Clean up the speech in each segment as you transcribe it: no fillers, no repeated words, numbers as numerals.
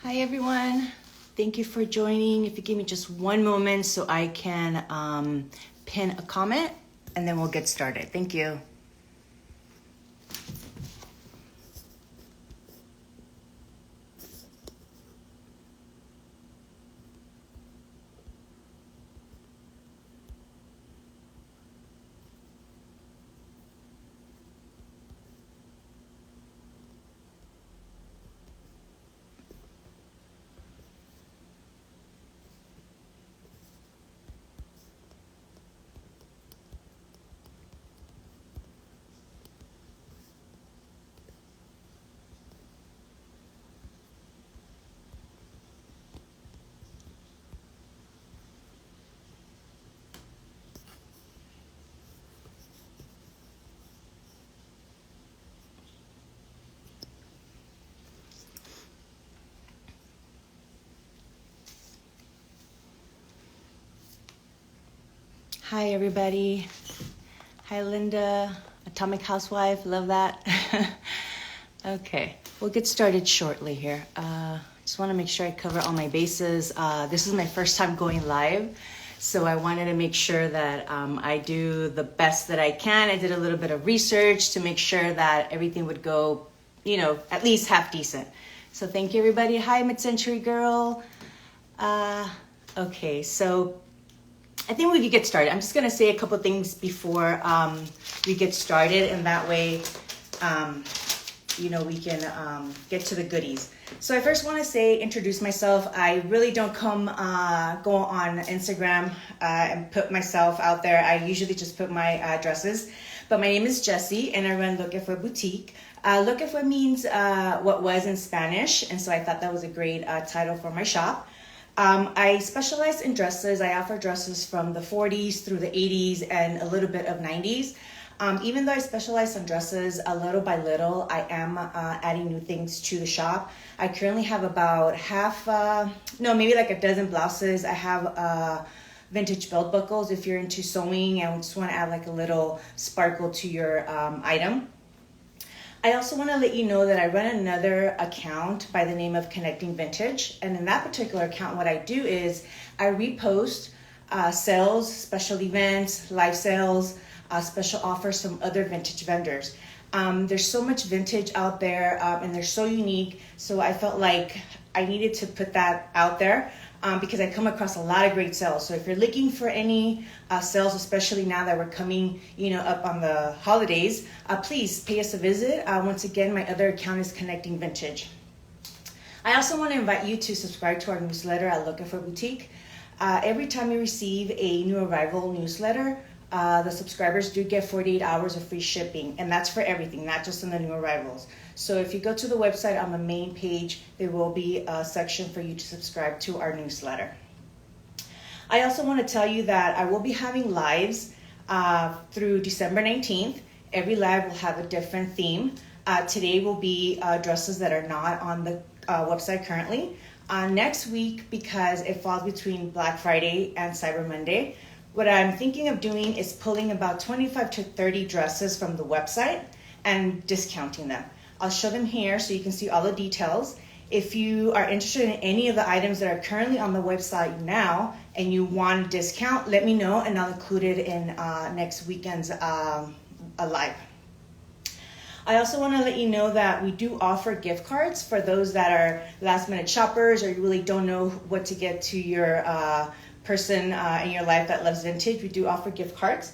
Hi everyone, thank you for joining. If you give me just one moment so I can pin a comment and then we'll get started. Thank you. Hi everybody. Hi Linda, Atomic Housewife, love that. Okay, we'll get started shortly here. Just want to make sure I cover all my bases. This is my first time going live, so I wanted to make sure that I do the best that I can. I did a little bit of research to make sure that everything would go, at least half decent. So thank you everybody. Hi Mid-Century Girl. Okay, so I think we could get started. I'm just going to say a couple things before we get started, and that way, we can get to the goodies. So I first want to introduce myself. I really don't go on Instagram and put myself out there. I usually just put my addresses. But my name is Jessie, and I run Lo Que Fue Boutique. Lo Que Fue means what was in Spanish, and so I thought that was a great title for my shop. I specialize in dresses. I offer dresses from the 40s through the 80s and a little bit of 90s. Even though I specialize on dresses, little by little, I am adding new things to the shop. I currently have about maybe like a dozen blouses. I have vintage belt buckles if you're into sewing and just want to add like a little sparkle to your item. I also want to let you know that I run another account by the name of Connecting Vintage. And in that particular account, what I do is I repost sales, special events, live sales, special offers from other vintage vendors. There's so much vintage out there and they're so unique. So I felt like I needed to put that out there because I come across a lot of great sales. So if you're looking for any sales, especially now that we're coming, up on the holidays, please pay us a visit. Once again, my other account is Connecting Vintage. I also want to invite you to subscribe to our newsletter at Lo Que Fue Boutique. Every time you receive a new arrival newsletter, the subscribers do get 48 hours of free shipping, and that's for everything, not just on the new arrivals. So if you go to the website on the main page, there will be a section for you to subscribe to our newsletter. I also want to tell you that I will be having lives through December 19th. Every live will have a different theme. Today will be dresses that are not on the website currently. Next week, because it falls between Black Friday and Cyber Monday, what I'm thinking of doing is pulling about 25 to 30 dresses from the website and discounting them. I'll show them here so you can see all the details. If you are interested in any of the items that are currently on the website now and you want a discount, let me know and I'll include it in next weekend's live. I also want to let you know that we do offer gift cards for those that are last minute shoppers or you really don't know what to get to your person in your life that loves vintage. We do offer gift cards.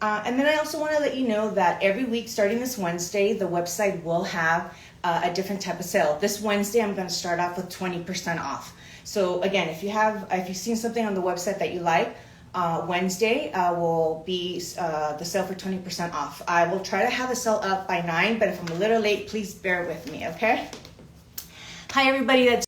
And then I also want to let you know that every week starting this Wednesday, the website will have a different type of sale. This Wednesday, I'm going to start off with 20% off. So again, if you've seen something on the website that you like, Wednesday will be the sale for 20% off. I will try to have the sale up by 9, but if I'm a little late, please bear with me, okay? Hi everybody that's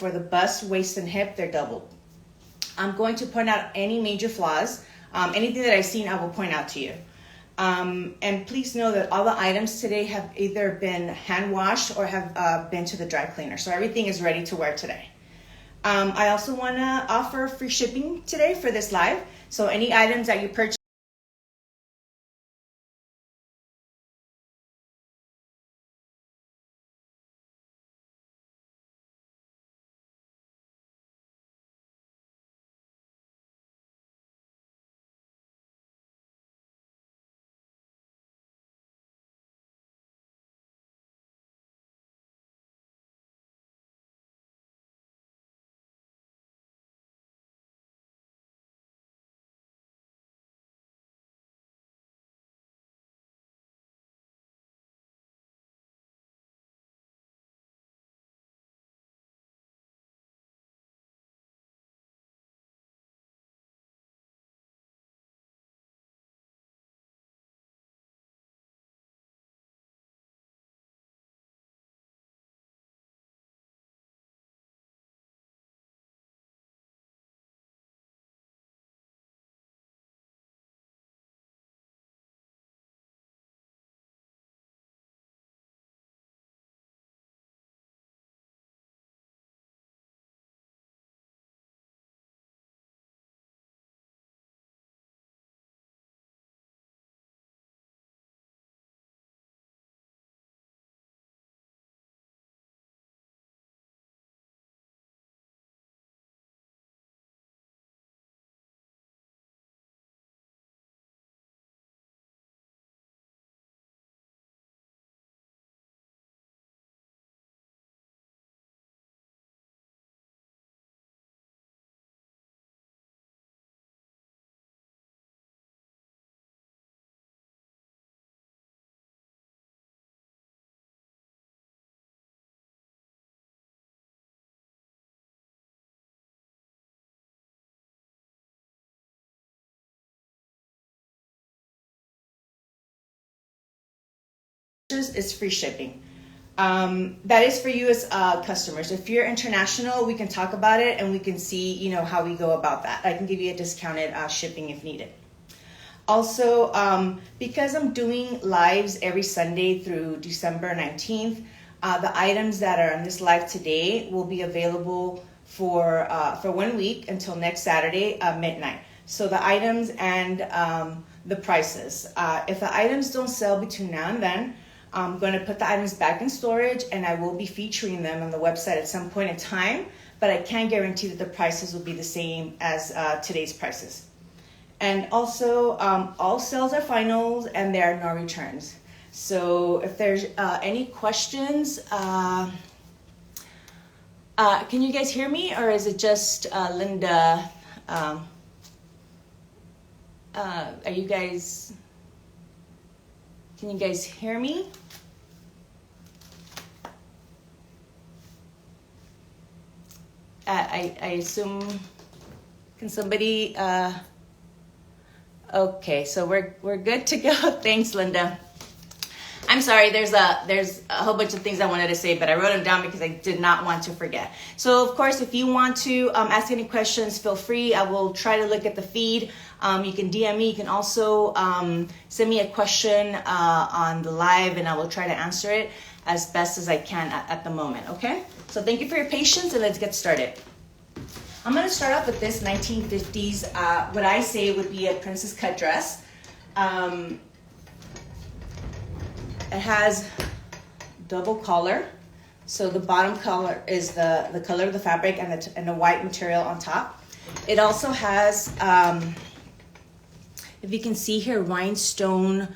for the bust, waist, and hip, they're doubled. I'm going to point out any major flaws. Anything that I've seen, I will point out to you. And please know that all the items today have either been hand washed or have been to the dry cleaner. So everything is ready to wear today. I also want to offer free shipping today for this live. So any items that you purchase is free shipping. That is for you as customers. If you're international, we can talk about it and we can see, how we go about that. I can give you a discounted shipping if needed. Also, because I'm doing lives every Sunday through December 19th, the items that are on this live today will be available for 1 week until next Saturday, midnight. So the items and the prices. If the items don't sell between now and then, I'm going to put the items back in storage and I will be featuring them on the website at some point in time, but I can't guarantee that the prices will be the same as today's prices. And also, all sales are finals and there are no returns. So if there's any questions, can you guys hear me or is it just Linda? Are you guys, can you guys hear me? I assume, can somebody, okay, so we're good to go. Thanks, Linda. I'm sorry, there's a whole bunch of things I wanted to say, but I wrote them down because I did not want to forget. So of course, if you want to ask any questions, feel free. I will try to look at the feed. You can DM me. You can also send me a question on the live and I will try to answer it as best as I can at the moment, okay? So thank you for your patience and let's get started. I'm gonna start off with this 1950s, what I say would be a princess cut dress. It has double collar. So the bottom color is the color of the fabric and the white material on top. It also has, if you can see here, rhinestone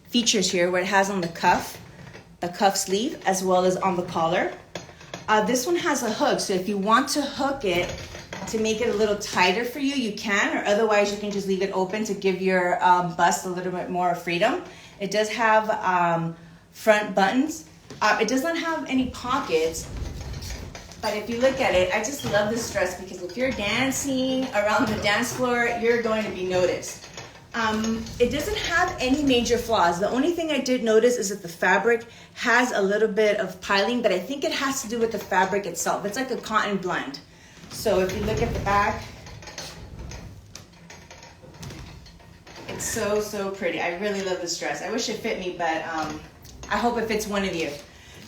features here where it has on the cuff sleeve as well as on the collar. This one has a hook, so if you want to hook it to make it a little tighter for you, you can, or otherwise you can just leave it open to give your bust a little bit more freedom. It does have front buttons. It does not have any pockets, but if you look at it, I just love this dress because if you're dancing around the dance floor, you're going to be noticed. It doesn't have any major flaws. The only thing I did notice is that the fabric has a little bit of piling, but I think it has to do with the fabric itself. It's like a cotton blend. So if you look at the back, it's so, so pretty. I really love this dress. I wish it fit me, but I hope it fits one of you.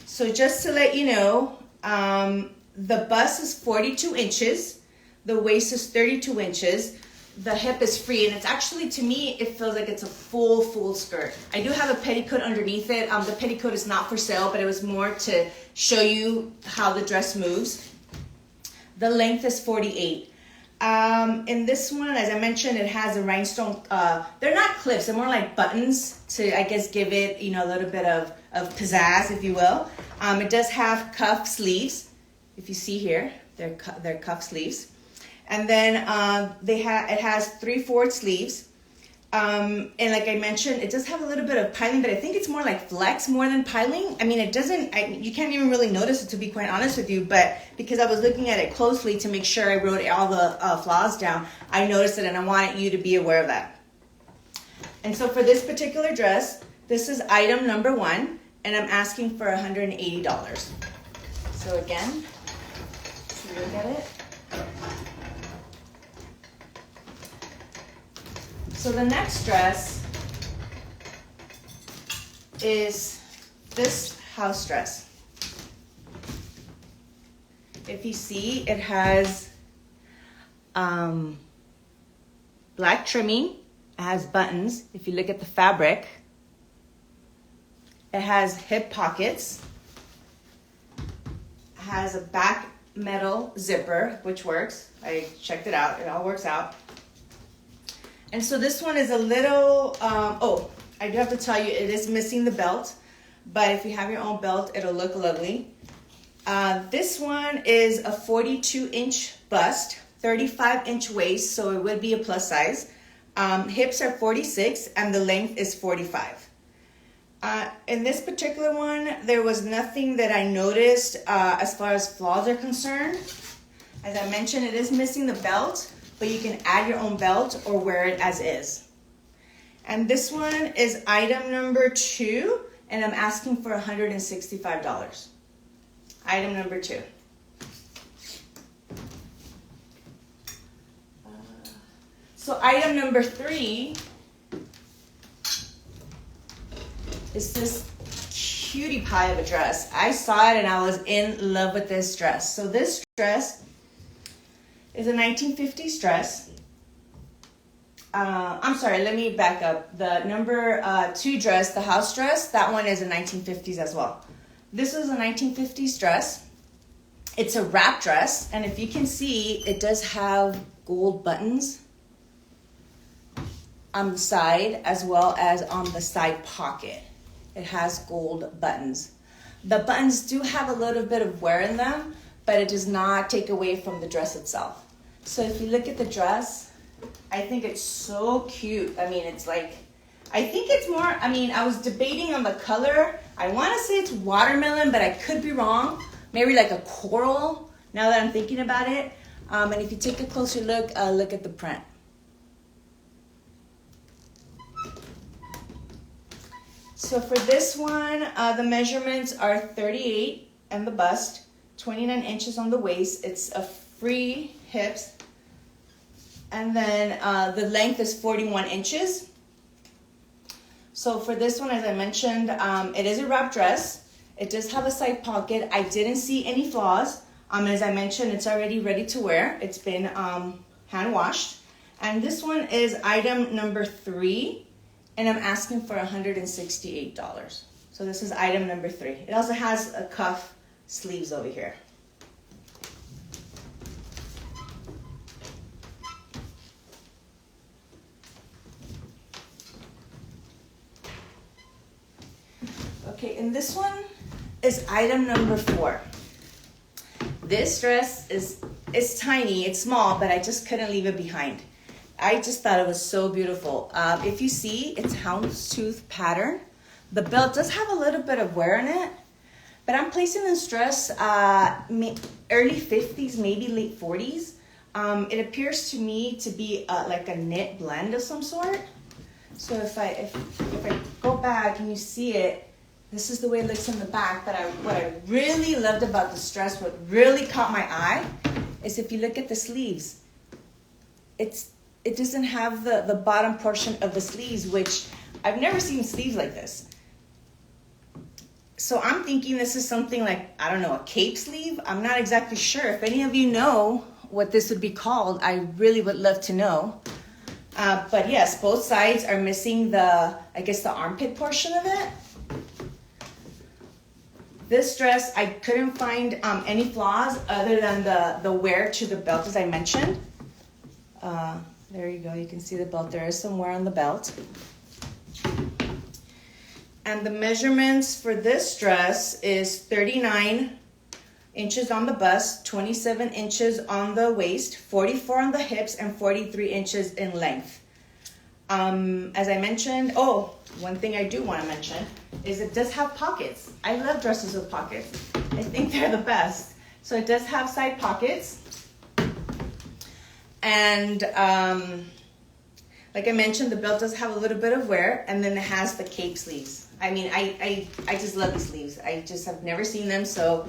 So just to let you know, the bust is 42 inches. The waist is 32 inches. The hip is free, and it's actually, to me, it feels like it's a full skirt. I do have a petticoat underneath it. The petticoat is not for sale, but it was more to show you how the dress moves. The length is 48. In this one, as I mentioned, it has a rhinestone. They're not clips, they're more like buttons to, I guess, give it, you know, a little bit of pizzazz, if you will. It does have cuff sleeves. If you see here, they're cuff sleeves. And then it has 3/4 sleeves. And like I mentioned, it does have a little bit of piling, but I think it's more like flex more than piling. I mean, it doesn't, you can't even really notice it, to be quite honest with you, but because I was looking at it closely to make sure I wrote all the flaws down, I noticed it, and I wanted you to be aware of that. And so for this particular dress, this is item number 1, and I'm asking for $180. So again, let's look at it. So the next dress is this house dress. If you see, it has black trimming, it has buttons. If you look at the fabric, it has hip pockets, it has a back metal zipper, which works. I checked it out, it all works out. And so this one is a little, I do have to tell you, it is missing the belt, but if you have your own belt, it'll look lovely. This one is a 42-inch bust, 35-inch waist, so it would be a plus size. Hips are 46, and the length is 45. In this particular one, there was nothing that I noticed as far as flaws are concerned. As I mentioned, it is missing the belt, but you can add your own belt or wear it as is. And this one is item number 2, and I'm asking for $165. Item number 2. So item number 3 is this cutie pie of a dress. I saw it and I was in love with this dress. So this dress is a 1950s dress. I'm sorry, let me back up. The number 2 dress, the house dress, that one is a 1950s as well. This is a 1950s dress. It's a wrap dress, and if you can see, it does have gold buttons on the side as well as on the side pocket. It has gold buttons. The buttons do have a little bit of wear in them, but it does not take away from the dress itself. So if you look at the dress, I think it's so cute. I mean, it's like, I think it's more, I mean, I was debating on the color. I want to say it's watermelon, but I could be wrong. Maybe like a coral, now that I'm thinking about it. And if you take a closer look at the print. So for this one, the measurements are 38 and the bust, 29 inches on the waist. It's a free hips. And then the length is 41 inches. So for this one, as I mentioned, it is a wrap dress. It does have a side pocket. I didn't see any flaws. As I mentioned, it's already ready to wear. It's been hand washed. And this one is item number 3, and I'm asking for $168. So this is item number 3. It also has a cuff sleeves over here. Okay, and this one is item number 4. This dress it's tiny, it's small, but I just couldn't leave it behind. I just thought it was so beautiful. If you see, it's houndstooth pattern. The belt does have a little bit of wear in it, but I'm placing this dress early 50s, maybe late 40s. It appears to me to be like a knit blend of some sort. So if I go back and you see it, this is the way it looks in the back. But what I really loved about this dress, what really caught my eye, is if you look at the sleeves, it doesn't have the bottom portion of the sleeves, which I've never seen sleeves like this. So I'm thinking this is something like, I don't know, a cape sleeve? I'm not exactly sure. If any of you know what this would be called, I really would love to know. But yes, both sides are missing the armpit portion of it. This dress, I couldn't find any flaws other than the wear to the belt, as I mentioned. There you go, you can see the belt. There is some wear on the belt. And the measurements for this dress is 39 inches on the bust, 27 inches on the waist, 44 on the hips, and 43 inches in length. As I mentioned, one thing I do want to mention is it does have pockets. I love dresses with pockets. I think they're the best. So it does have side pockets. And like I mentioned, the belt does have a little bit of wear, and then it has the cape sleeves. I mean, I just love these sleeves. I just have never seen them, so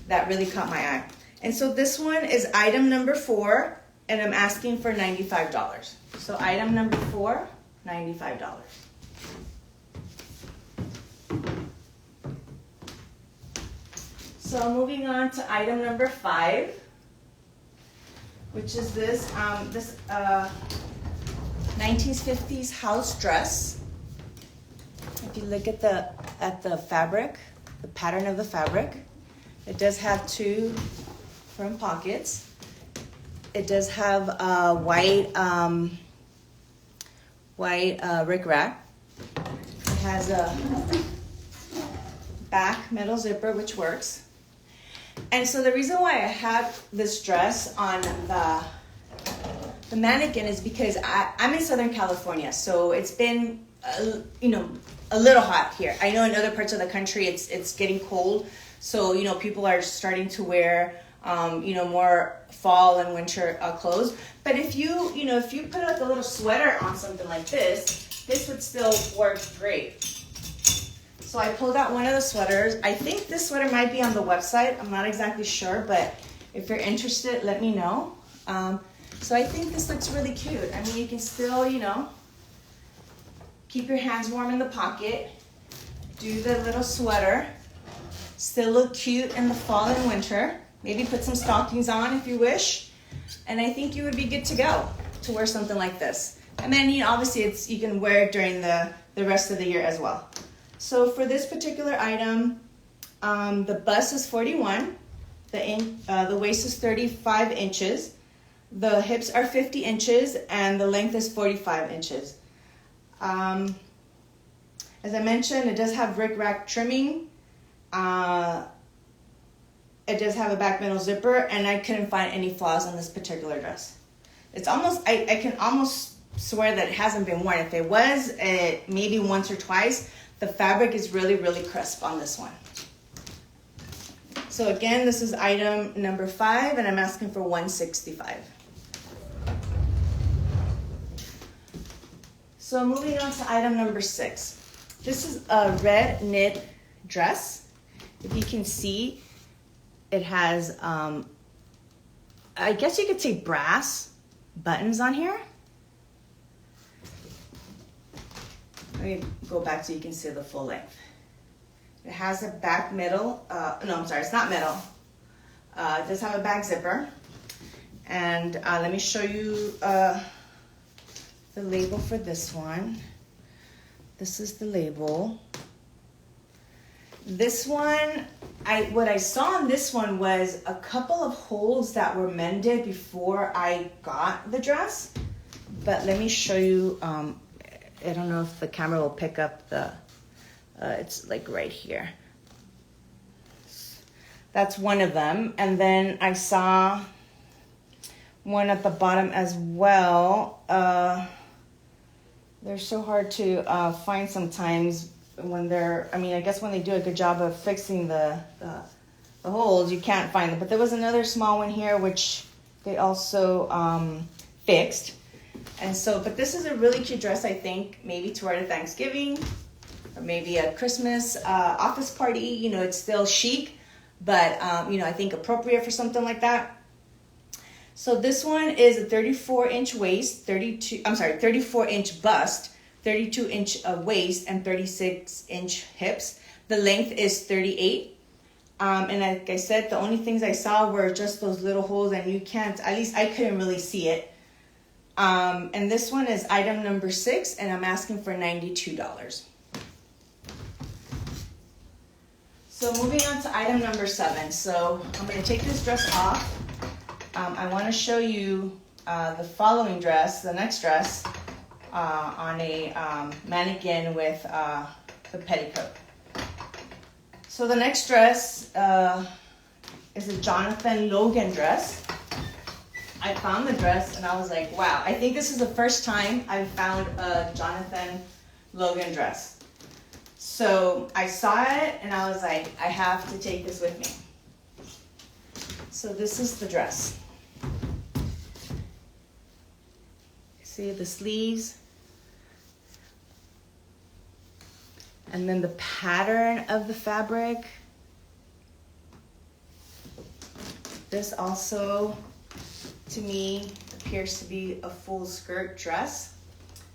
that really caught my eye. And so this one is item number 4, and I'm asking for $95. So item number 4, $95. So moving on to item number 5, which is this 1950s house dress. If you look at the fabric, the pattern of the fabric, it does have 2 front pockets. It does have a white rickrack. It has a back middle zipper, which works. And so the reason why I have this dress on the mannequin is because I'm in Southern California, so it's been a little hot here. I know in other parts of the country it's getting cold, so people are starting to wear more fall and winter clothes. But if you put like a little sweater on something like this would still work great. So I pulled out one of the sweaters. I think this sweater might be on the website. I'm not exactly sure, but if you're interested, let me know. So I think this looks really cute. I mean, you can still, keep your hands warm in the pocket, do the little sweater, still look cute in the fall and winter. Maybe put some stockings on if you wish. And I think you would be good to go to wear something like this. And then, obviously you can wear it during the rest of the year as well. So for this particular item, the bust is 41, the waist is 35 inches, the hips are 50 inches, and the length is 45 inches. As I mentioned, it does have rickrack trimming. It does have a back middle zipper, and I couldn't find any flaws in this particular dress. It's almost, I can almost swear that it hasn't been worn. If it was, maybe once or twice. The fabric is really, really crisp on this one. So again, this is item number 5, and I'm asking for $165. So moving on to item number 6. This is a red knit dress. If you can see, it has, I guess you could say brass buttons on here. Let me go back so you can see the full length. It has a back middle, it's not middle. It does have a back zipper. And let me show you the label for this one. This is the label. This one, what I saw on this one was a couple of holes that were mended before I got the dress. But let me show you, I don't know if the camera will pick up it's like right here. That's one of them. And then I saw one at the bottom as well. They're so hard to find sometimes when I guess when they do a good job of fixing the holes, you can't find them. But there was another small one here which they also fixed. And so, but this is a really cute dress, I think, maybe to wear to Thanksgiving or maybe a Christmas office party. You know, it's still chic, but, you know, I think appropriate for something like that. So this one is a 34-inch waist, 34-inch bust, 32-inch waist, and 36-inch hips. The length is 38. And like I said, the only things I saw were just those little holes, and you can't, at least I couldn't really see it. And this one is item number 6, and I'm asking for $92. So moving on to item number 7. So I'm going to take this dress off. I want to show you the following dress, the next dress, on a mannequin with the petticoat. So the next dress is a Jonathan Logan dress. I found the dress and I was like, wow, I think this is the first time I've found a Jonathan Logan dress. So I saw it and I was like, I have to take this with me. So this is the dress. See the sleeves? And then the pattern of the fabric. This also, to me, appears to be a full skirt dress.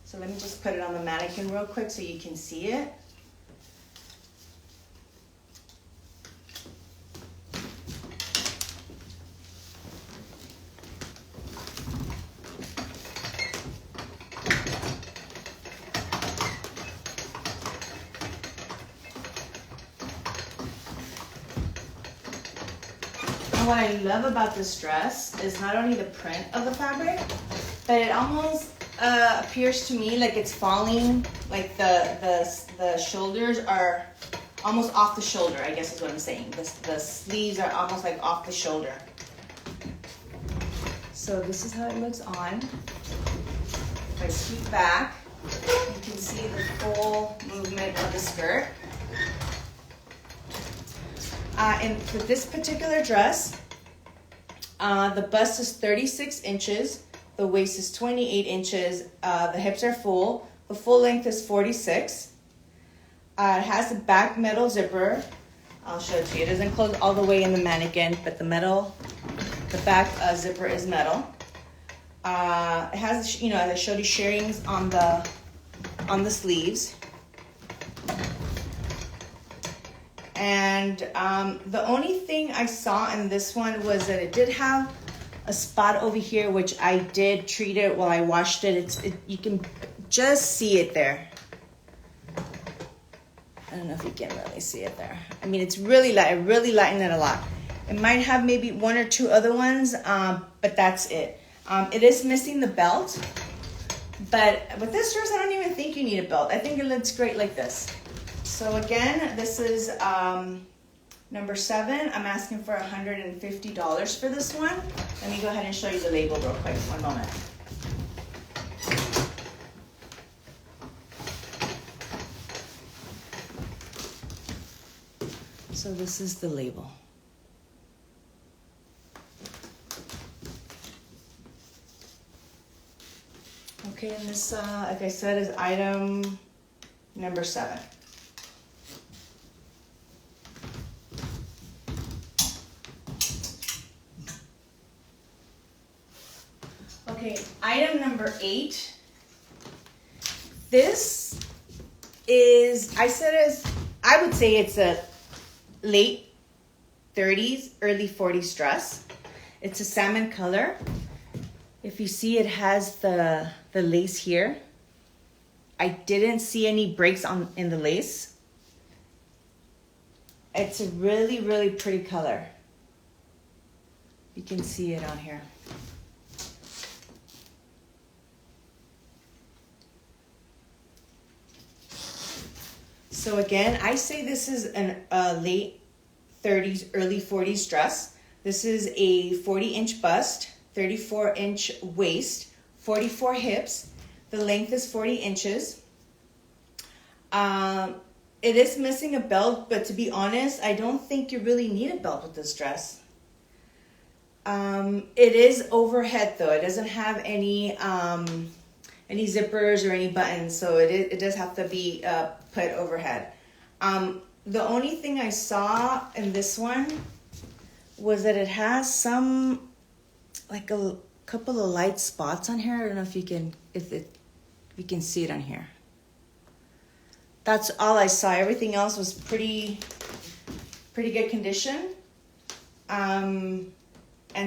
So let me just put it on the mannequin real quick so you can see it. What I love about this dress is not only the print of the fabric, but it almost appears to me like it's falling, like the shoulders are almost off the shoulder, I guess is what I'm saying. The sleeves are almost like off the shoulder. So this is how it looks on. If I scoot back, you can see the full movement of the skirt. And for this particular dress, the bust is 36 inches, the waist is 28 inches, the hips are full, the full length is 46. It has a back metal zipper. I'll show it to you. It doesn't close all the way in the mannequin, but the back zipper is metal. It has, you know, as I showed you, shirrings on the sleeves. And the only thing I saw in this one was that it did have a spot over here, which I did treat it while I washed it. You can just see it there. I don't know if you can really see it there. I mean, it's really light. I really lighten it a lot. It might have maybe 1 or 2 other ones, but that's it. It is missing the belt, but with this dress, I don't even think you need a belt. I think it looks great like this. So again, this is number 7. I'm asking for $150 for this one. Let me go ahead and show you the label real quick. One moment. So this is the label. Okay, and this, like I said, is item number 7. Okay, item number 8. This is, I would say it's a late 30s, early 40s dress. It's a salmon color. If you see, it has the lace here. I didn't see any breaks in the lace. It's a really, really pretty color. You can see it on here. So again, I say this is a late 30s, early 40s dress. This is a 40-inch bust, 34-inch waist, 44 hips. The length is 40 inches. It is missing a belt, but to be honest, I don't think you really need a belt with this dress. It is overhead though. It doesn't have any zippers or any buttons, so it does have to be put overhead. The only thing I saw in this one was that it has some, like a couple of light spots on here. I don't know if you can see it on here. That's all I saw. Everything else was pretty good condition. And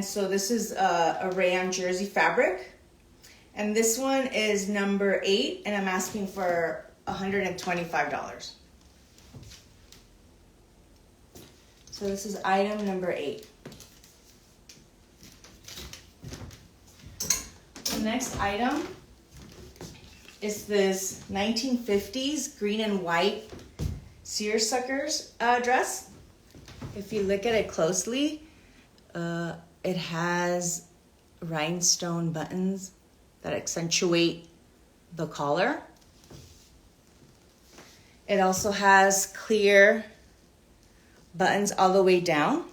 so this is a rayon jersey fabric. And this one is number 8, and I'm asking for $125. So this is item number 8. The next item is this 1950s green and white seersuckers dress. If you look at it closely, it has rhinestone buttons that accentuate the collar. It also has clear buttons all the way down.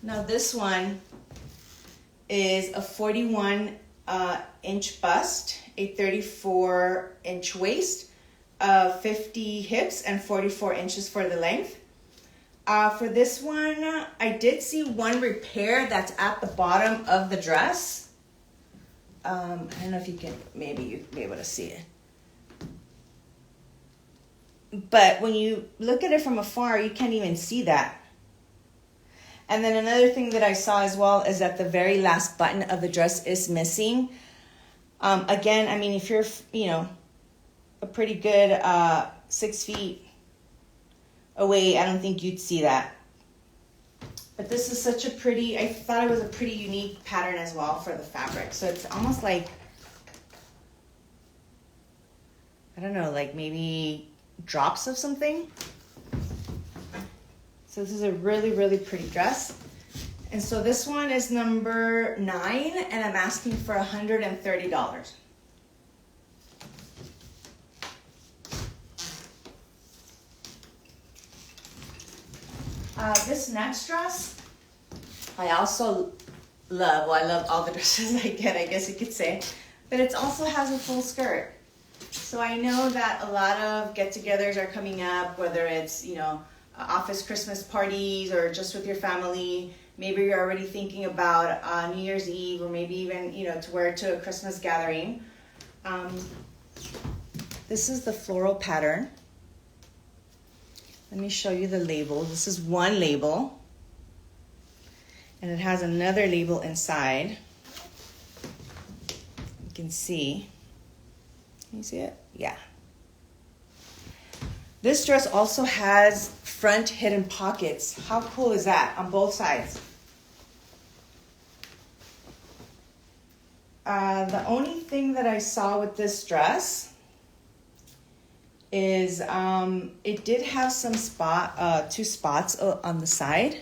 Now this one is a 41 inch bust, a 34 inch waist, 50 hips, and 44 inches for the length. For this one, I did see one repair that's at the bottom of the dress. I don't know if you can, maybe you'd be able to see it. But when you look at it from afar, you can't even see that. And then another thing that I saw as well is that the very last button of the dress is missing. Again, I mean, if you're, a pretty good 6 feet away, I don't think you'd see that. But this is such a pretty, I thought it was a pretty unique pattern as well for the fabric. So it's almost like, I don't know, like maybe drops of something. So this is a really, really pretty dress. And so this one is number 9, and I'm asking for $130. This next dress, I also love. Well, I love all the dresses I get, I guess you could say. But it also has a full skirt. So I know that a lot of get-togethers are coming up, whether it's, office Christmas parties or just with your family. Maybe you're already thinking about New Year's Eve, or maybe even, to wear to a Christmas gathering. This is the floral pattern. Let me show you the label. This is one label, and it has another label inside. You can see. Can you see it? Yeah. This dress also has front hidden pockets. How cool is that on both sides? The only thing that I saw with this dress is it did have some two spots on the side,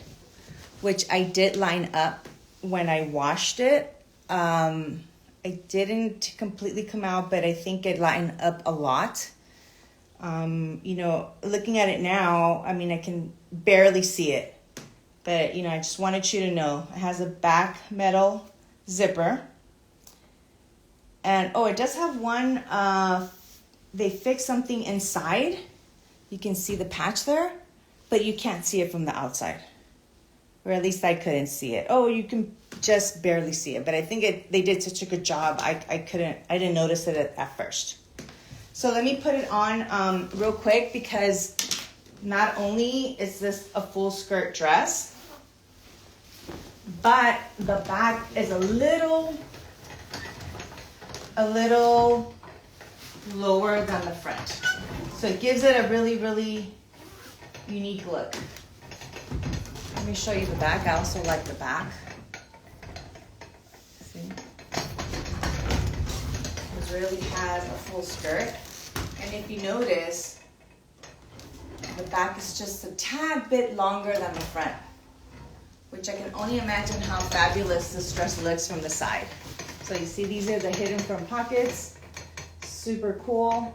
which I did line up when I washed it. It didn't completely come out, but I think it lined up a lot. Looking at it now, I mean, I can barely see it, but I just wanted you to know it has a back metal zipper. And it does have one, they fixed something inside. You can see the patch there, but you can't see it from the outside. Or at least I couldn't see it. You can just barely see it, but I think they did such a good job. I didn't notice it at first. So let me put it on real quick, because not only is this a full skirt dress, but the back is a little lower than the front. So it gives it a really, really unique look. Let me show you the back. I also like the back. See? It really has a full skirt. And if you notice, the back is just a tad bit longer than the front, which I can only imagine how fabulous this dress looks from the side. So you see, these are the hidden front pockets. Super cool.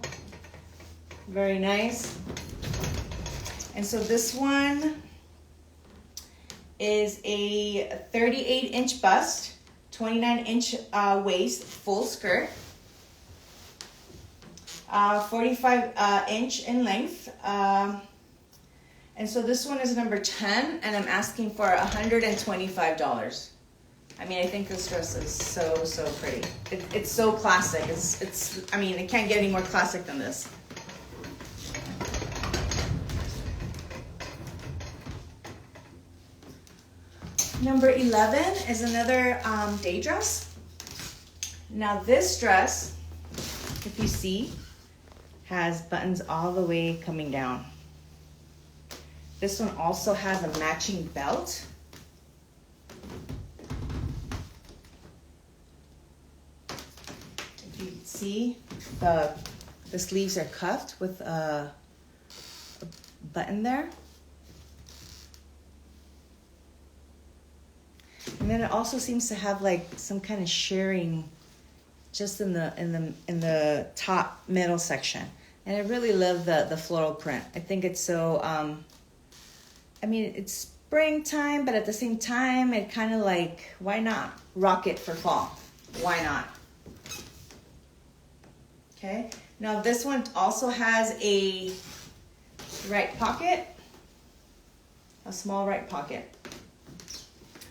Very nice. And so this one is a 38-inch bust, 29-inch waist, full skirt, 45 inch in length. And so this one is number 10, and I'm asking for $125. I mean, I think this dress is so, so pretty. It's so classic. I mean, it can't get any more classic than this. Number 11 is another day dress. Now this dress, if you see, has buttons all the way coming down. This one also has a matching belt. If you see, the sleeves are cuffed with a button there. And then it also seems to have like some kind of shirring just in the top middle section. And I really love the floral print. I think it's so, I mean, it's springtime, but at the same time, it kind of like, why not rock it for fall? Why not? Okay, now this one also has a right pocket, a small right pocket.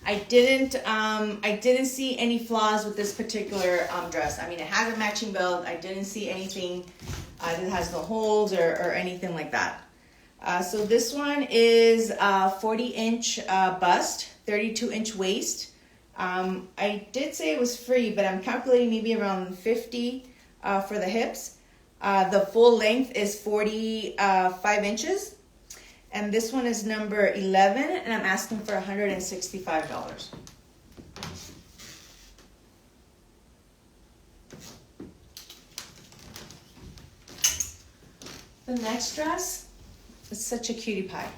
I didn't see any flaws with this particular dress. I mean, it has a matching belt. I didn't see anything that has no holes or anything like that. So this one is 40-inch bust, 32-inch waist. I did say it was free, but I'm calculating maybe around 50 for the hips. The full length is 45 inches. And this one is number 11, and I'm asking for $165. The next dress is such a cutie pie.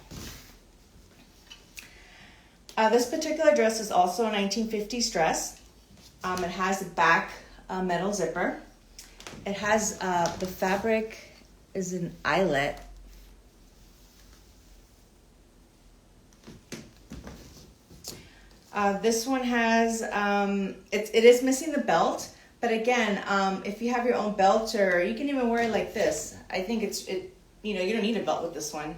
This particular dress is also a 1950s dress. It has a back metal zipper. It has the fabric is an eyelet. This one has, it is missing the belt, but again, if you have your own belt, or you can even wear it like this. I think you know, you don't need a belt with this one.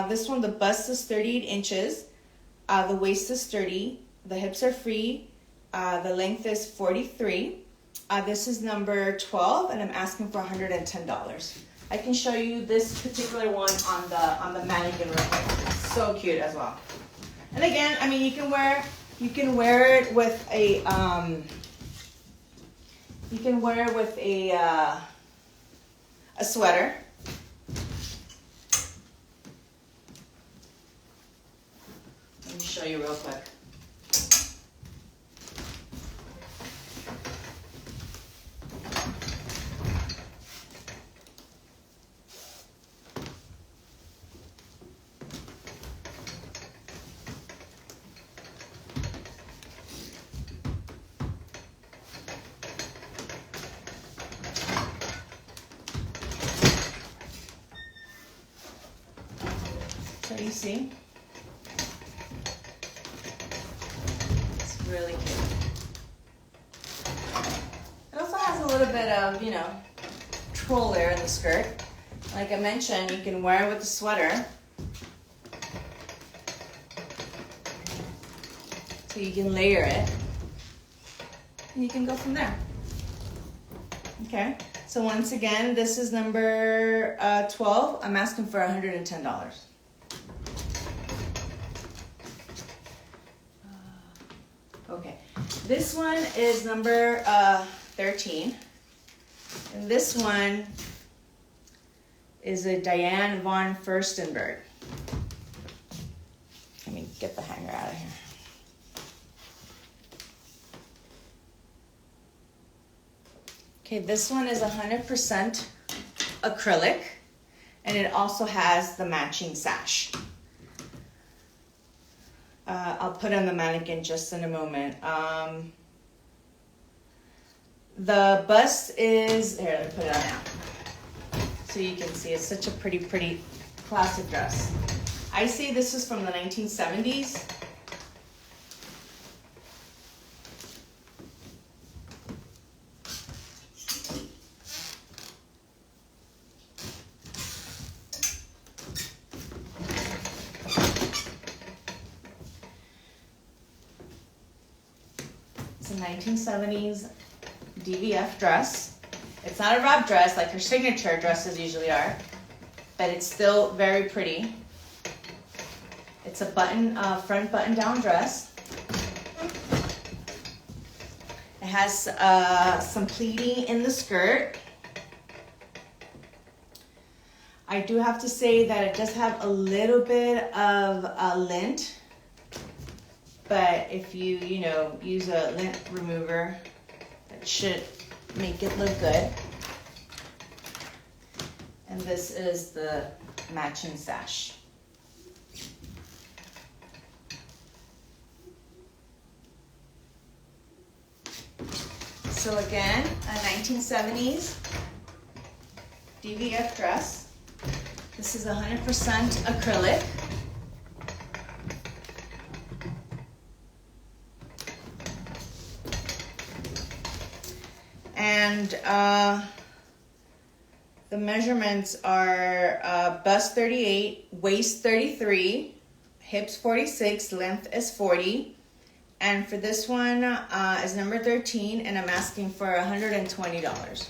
This one, the bust is 38 inches, the waist is 30, the hips are free, the length is 43. This is number 12, and I'm asking for $110. I can show you this particular one on the mannequin real quick. It's so cute as well. And again, I mean, you can wear it with a a sweater. Let me show you real quick. So you see, it's really cute. It also has a little bit of, you know, troll there in the skirt. Like I mentioned, you can wear it with a sweater. So you can layer it. And you can go from there. Okay, so once again, this is number 12. I'm asking for $110. Okay, this one is number 13, and this one is a Diane von Furstenberg. Let me get the hanger out of here. Okay, this one is 100% acrylic, and it also has the matching sash. I'll put on the mannequin just in a moment. The bust is, here, let me put it on now. So you can see it's such a pretty classic dress. I say this is from the 1970s. It's a 1970s DVF dress. It's not a wrap dress like her signature dresses usually are, but it's still very pretty. It's a front button down dress. It has some pleating in the skirt. I do have to say that it does have a little bit of lint, but if you use a lint remover, that should make it look good. And this is the matching sash. So again, a 1970s DVF dress. This is 100% acrylic. And the measurements are bust 38, waist 33, hips 46, length is 40. And for this one is number 13, and I'm asking for $120.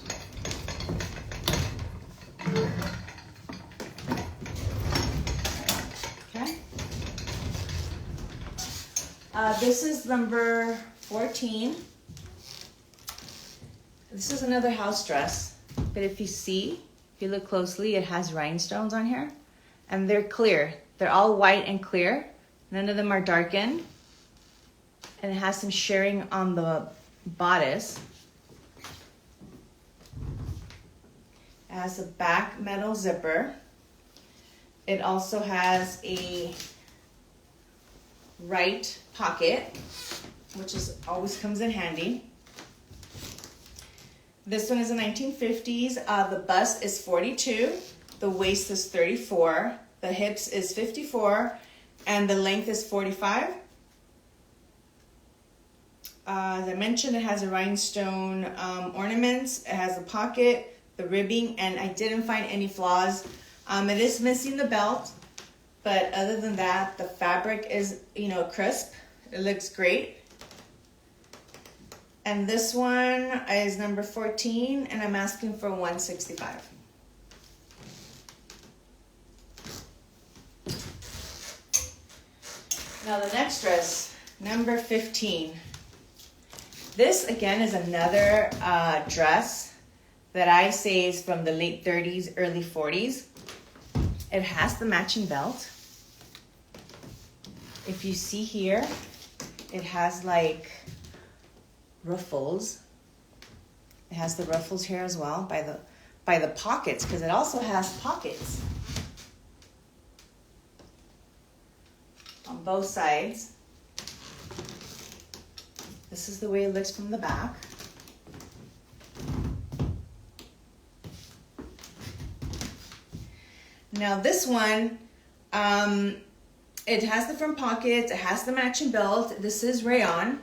Okay. This is number 14. This is another house dress, but if you look closely, it has rhinestones on here, and they're clear. They're all white and clear. None of them are darkened. And it has some shirring on the bodice. It has a back metal zipper. It also has a right pocket, which always comes in handy. This one is a 1950s. The bust is 42, the waist is 34, the hips is 54, and the length is 45. As I mentioned, it has a rhinestone ornaments. It has a pocket, the ribbing, and I didn't find any flaws. It is missing the belt, but other than that, the fabric is, crisp. It looks great. And this one is number 14, and I'm asking for $165. Now the next dress, number 15. This again is another dress that I say is from the late 30s, early 40s. It has the matching belt. If you see here, it has like ruffles. It has the ruffles here as well by the pockets, because it also has pockets on both sides. This is the way it looks from the back. Now this one, it has the front pockets, it has the matching belt. This is rayon.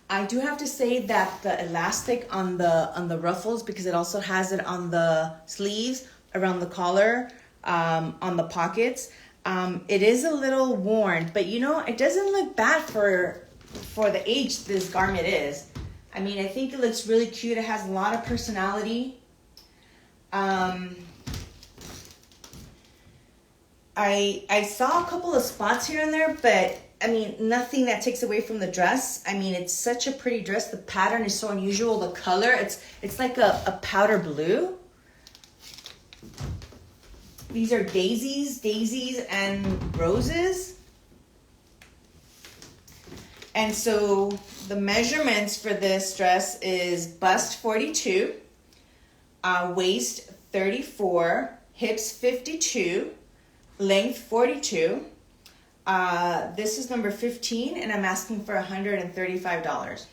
I do have to say that the elastic on the ruffles, because it also has it on the sleeves, around the collar, on the pockets, it is a little worn, but it doesn't look bad for the age this garment is. I mean, I think it looks really cute. It has a lot of personality. I saw a couple of spots here and there, but I mean, nothing that takes away from the dress. I mean, it's such a pretty dress. The pattern is so unusual. The color, it's like a powder blue. These are daisies and roses. And so the measurements for this dress is bust 42, waist 34, hips 52, length 42. This is number 15, and I'm asking for $135.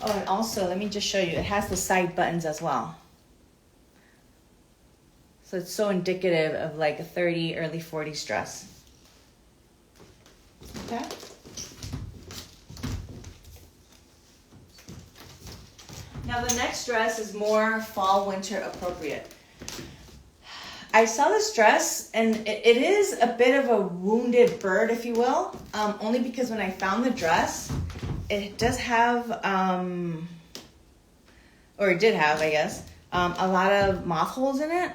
Oh, and also, let me just show you. It has the side buttons as well. So it's so indicative of like a 30, early 40s dress. Okay. Now the next dress is more fall winter appropriate. I saw this dress and it is a bit of a wounded bird, if you will, only because when I found the dress, it does have, or it did have, I guess, a lot of moth holes in it.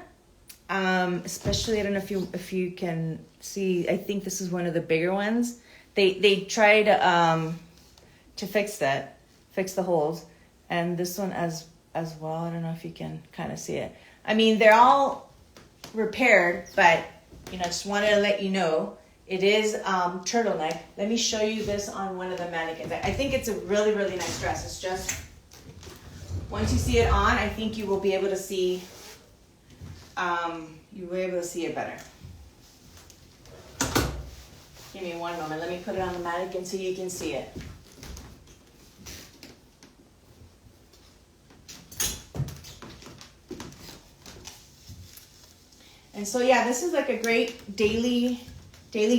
Especially, I don't know if you can see, I think this is one of the bigger ones. They tried to fix the holes, and this one as well. I don't know if you can kind of see it. I mean, they're all repaired, but just wanted to let you know it is turtleneck. Let me show you this on one of the mannequins. I think it's a really, really nice dress. It's just, once you see it on, I think you will be able to see it better. Give me one moment. Let me put it on the mannequin so you can see it. And so yeah, this is like a great daily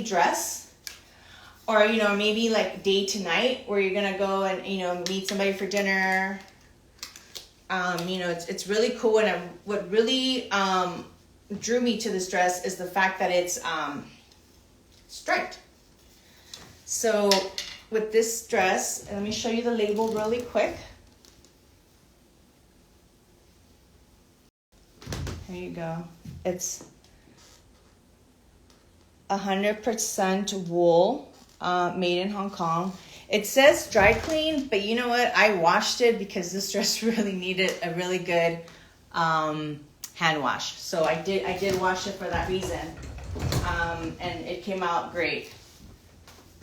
dress, or maybe like day to night where you're gonna go and meet somebody for dinner. It's really cool, and what really drew me to this dress is the fact that it's striped. So with this dress, let me show you the label really quick. Here you go. It's 100% wool, made in Hong Kong. It says dry clean, but you know what? I washed it because this dress really needed a really good hand wash. So I did wash it for that reason, and it came out great.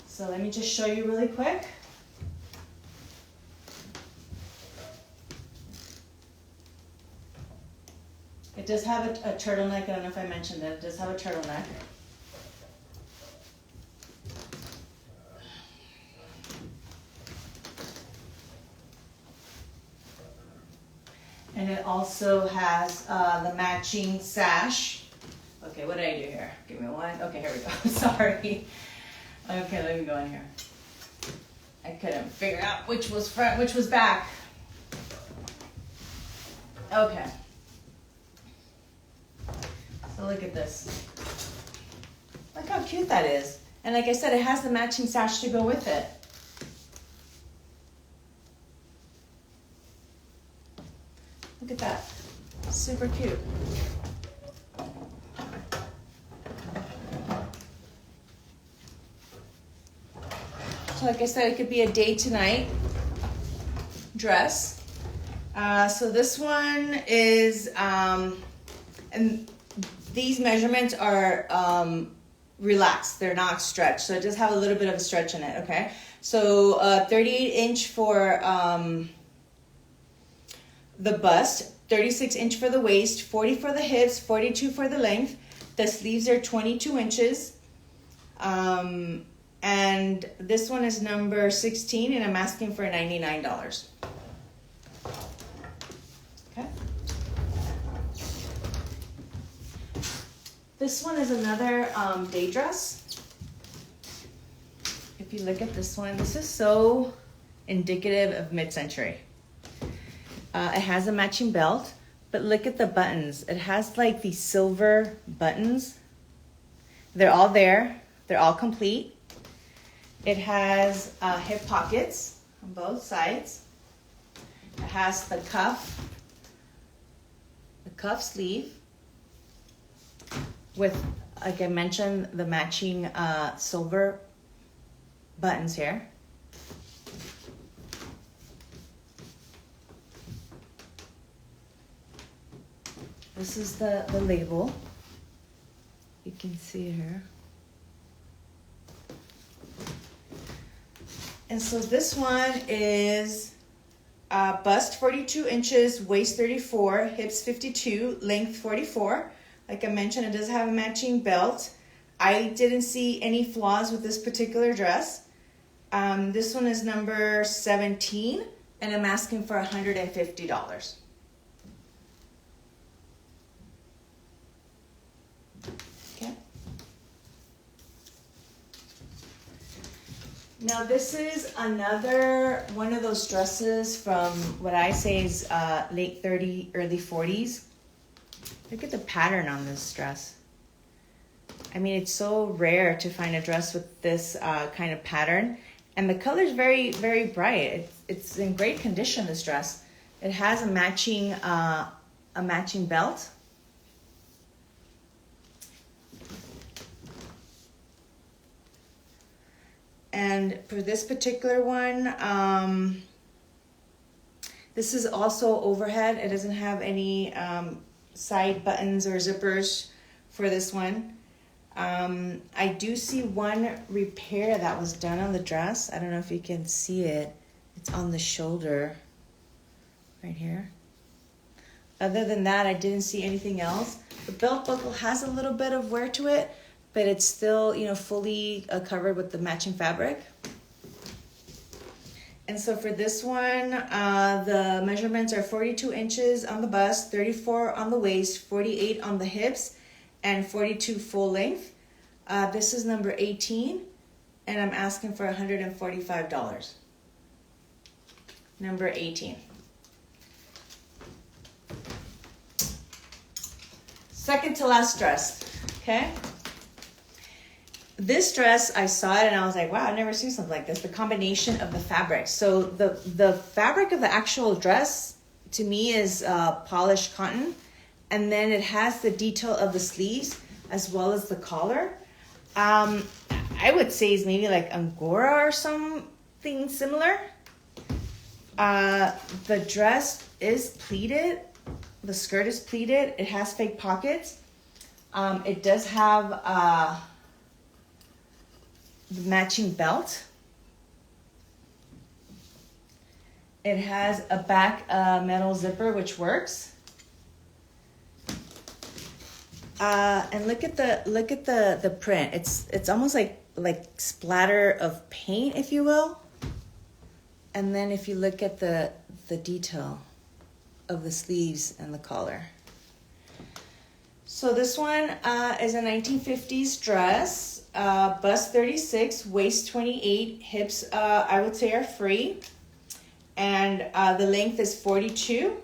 So let me just show you really quick. It does have a turtleneck. I don't know if I mentioned that. It does have a turtleneck. And it also has the matching sash. Okay, what did I do here? Give me one. Okay, here we go. Sorry. Okay, let me go in here. I couldn't figure out which was front, which was back. Okay. So look at this. Look how cute that is. And like I said, it has the matching sash to go with it. Look at that. Super cute. So like I said, it could be a day to night dress. So this one is, and these measurements are relaxed. They're not stretched. So it does have a little bit of a stretch in it, okay? So 38-inch for the bust, 36-inch for the waist, 40 for the hips, 42 for the length. The sleeves are 22 inches. And this one is number 16, and I'm asking for $99. Okay. This one is another day dress. If you look at this one, this is so indicative of mid-century. It has a matching belt, but look at the buttons. It has like these silver buttons. They're all there. They're all complete. It has hip pockets on both sides. It has the cuff sleeve with, like I mentioned, the matching silver buttons here. This is the label. You can see here. And so this one is bust 42 inches, waist 34, hips 52, length 44. Like I mentioned, it does have a matching belt. I didn't see any flaws with this particular dress. This one is number 17, and I'm asking for $150. Now this is another one of those dresses from what I say is late 30s, early 40s. Look at the pattern on this dress. I mean, it's so rare to find a dress with this kind of pattern. And the color is very, very bright. It's in great condition, this dress. It has a matching belt. And for this particular one, this is also overhead. It doesn't have any side buttons or zippers for this one. I do see one repair that was done on the dress. I don't know if you can see it. It's on the shoulder right here. Other than that, I didn't see anything else. The belt buckle has a little bit of wear to it, but it's still, you know, fully covered with the matching fabric. And so for this one, the measurements are 42 inches on the bust, 34 on the waist, 48 on the hips, and 42 full length. This is number 18, and I'm asking for $145. Number 18. Second to last dress, okay? This dress, I saw it and I was like, wow, I've never seen something like this. The combination of the fabrics. So the fabric of the actual dress to me is polished cotton. And then it has the detail of the sleeves as well as the collar. I would say it's maybe like Angora or something similar. The dress is pleated. The skirt is pleated. It has fake pockets. It does have the matching belt. It has a back metal zipper which works. And look at the print. It's almost like splatter of paint, if you will. And then if you look at the detail of the sleeves and the collar. So this one is a 1950s dress, bust 36, waist 28, hips I would say are free, and the length is 42.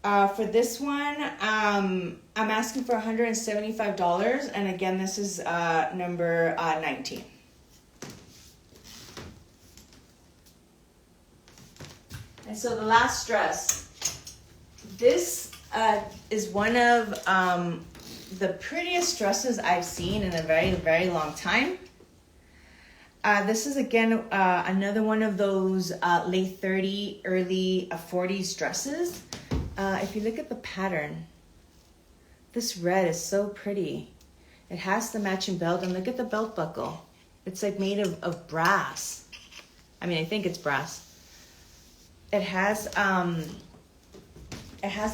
For this one, I'm asking for $175, and again, this is number 19. And so the last dress, this is one of the prettiest dresses I've seen in a very, very long time. This is again another one of those late 30s, early 40s dresses. If you look at the pattern, this red is so pretty. It has the matching belt, and look at the belt buckle. It's like made of brass. I mean, I think it's brass. It has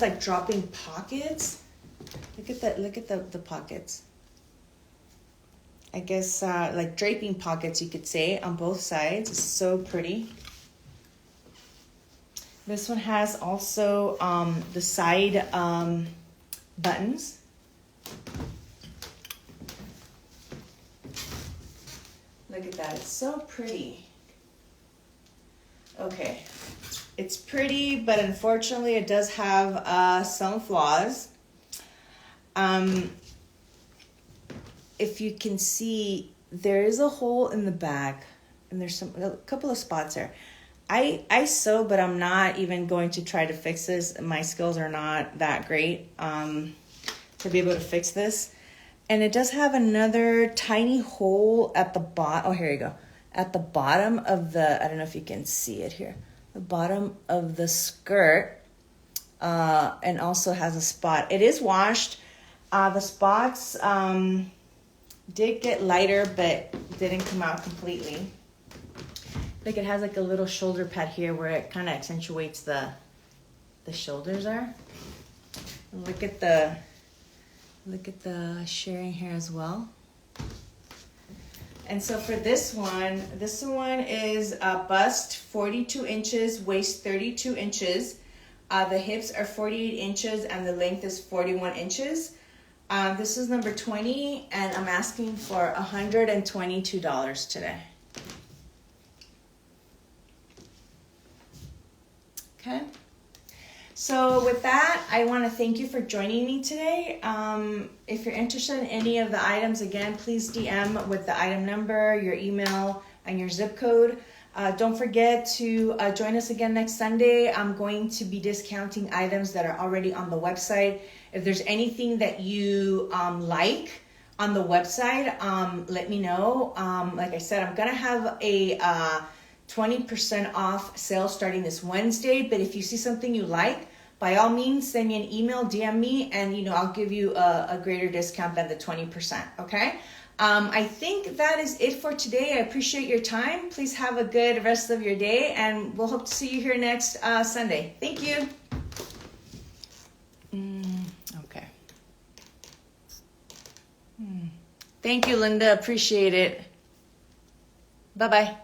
like dropping pockets. Look at the pockets. I guess like draping pockets, you could say, on both sides. It's so pretty. This one has also the side buttons. Look at that, it's so pretty. Okay, it's pretty, but unfortunately it does have some flaws. If you can see, there is a hole in the back, and there's a couple of spots there. I sew, but I'm not even going to try to fix this. My skills are not that great to be able to fix this. And it does have another tiny hole at the bottom. Oh, here you go. At the bottom of the, I don't know if you can see it here, the bottom of the skirt, and also has a spot. It is washed. The spots did get lighter, but didn't come out completely. Like it has like a little shoulder pad here where it kind of accentuates the shoulders are. And look at the shirring here as well. And so for this one is bust 42 inches, waist 32 inches. The hips are 48 inches and the length is 41 inches. This is number 20, and I'm asking for $122 today. Okay. So with that, I want to thank you for joining me today. If you're interested in any of the items, again, please DM with the item number, your email, and your zip code. Don't forget to join us again next Sunday. I'm going to be discounting items that are already on the website. If there's anything that you like on the website, let me know. Like I said, I'm going to have a 20% off sale starting this Wednesday. But if you see something you like, by all means, send me an email, DM me, and I'll give you a greater discount than the 20%. Okay. I think that is it for today. I appreciate your time. Please have a good rest of your day, and we'll hope to see you here next Sunday. Thank you. Okay. Thank you, Linda. Appreciate it. Bye-bye.